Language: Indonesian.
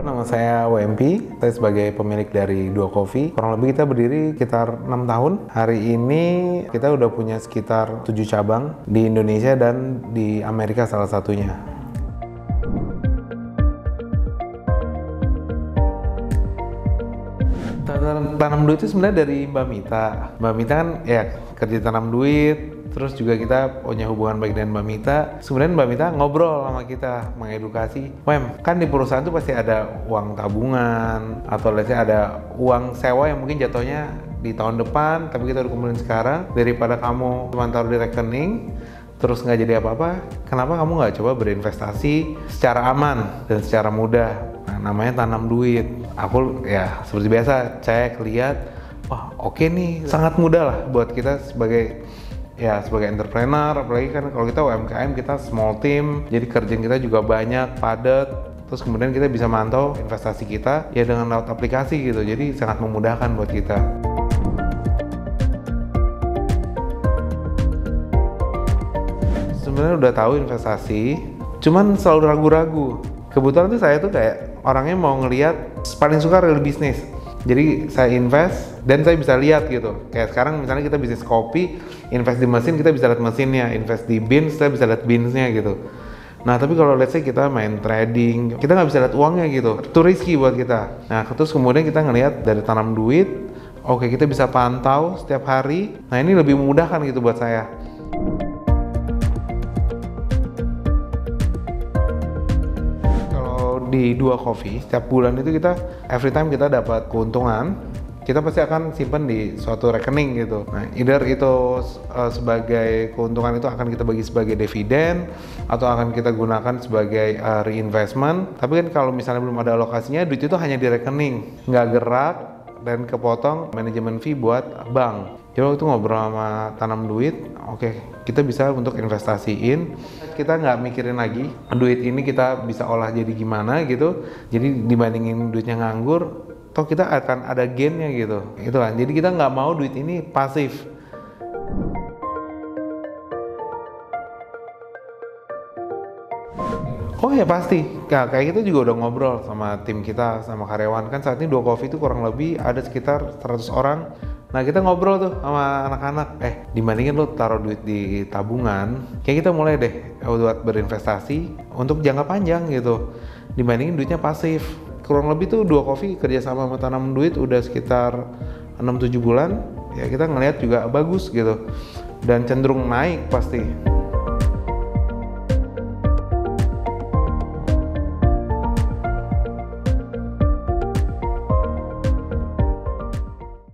nama saya WMP. Saya sebagai pemilik dari Dua Coffee. Kurang lebih kita berdiri sekitar 6 tahun. Hari ini kita udah punya sekitar 7 cabang di Indonesia dan di Amerika salah satunya. Tanam duit itu sebenarnya dari Mbak Mita. Mbak Mita kan ya kerja tanam duit, terus juga kita punya hubungan baik dengan Mbak Mita. Sebenarnya Mbak Mita ngobrol sama kita, mengedukasi. Kan di perusahaan tuh pasti ada uang tabungan, atau let's say ada uang sewa yang mungkin jatuhnya di tahun depan, tapi kita udah kumpulin sekarang. Daripada kamu cuma taruh di rekening, terus nggak jadi apa-apa, kenapa kamu nggak coba berinvestasi secara aman dan secara mudah? Nah, namanya tanam duit. Aku ya seperti biasa cek, lihat, wah oke nih, sangat mudah lah buat kita sebagai entrepreneur, apalagi kan kalau kita UMKM, kita small team, jadi kerjaan kita juga banyak, padat. Terus kemudian kita bisa mantau investasi kita ya dengan lewat aplikasi gitu, jadi sangat memudahkan buat kita. Sebenarnya udah tahu investasi, cuman selalu ragu-ragu. Kebetulan tuh saya tuh kayak orangnya mau ngelihat, paling suka real bisnis. Jadi saya invest dan saya bisa lihat gitu. Kayak sekarang misalnya kita bisnis kopi, invest di mesin, kita bisa lihat mesinnya. Invest di beans, kita bisa lihat beansnya gitu. Nah tapi kalau let's say kita main trading, kita nggak bisa lihat uangnya gitu. Itu risky buat kita. Nah terus kemudian kita ngelihat dari tanam duit, oke kita bisa pantau setiap hari. Nah ini lebih memudahkan gitu buat saya. Di Dua Coffee, setiap bulan itu kita every time kita dapat keuntungan, kita pasti akan simpan di suatu rekening gitu. Nah, either itu sebagai keuntungan itu akan kita bagi sebagai dividen atau akan kita gunakan sebagai reinvestment. Tapi kan kalau misalnya belum ada alokasinya, duit itu hanya di rekening, nggak gerak dan kepotong manajemen fee buat bank. Jadi waktu ngobrol sama tanam duit, oke, kita bisa untuk investasiin. Kita nggak mikirin lagi duit ini kita bisa olah jadi gimana gitu. Jadi dibandingin duitnya nganggur, toh kita akan ada gainnya gitu. Itu kan. Jadi kita nggak mau duit ini pasif. Oh ya pasti, nah, kayak kita juga udah ngobrol sama tim kita, sama karyawan. Kan saat ini Dua Coffee itu kurang lebih ada sekitar 100 orang. Nah kita ngobrol tuh sama anak-anak, dibandingin lo taruh duit di tabungan, kayak kita mulai deh buat berinvestasi untuk jangka panjang gitu, dibandingin duitnya pasif. Kurang lebih tuh Dua Coffee kerjasama sama tanam duit udah sekitar 6-7 bulan, ya kita ngelihat juga bagus gitu, dan cenderung naik pasti.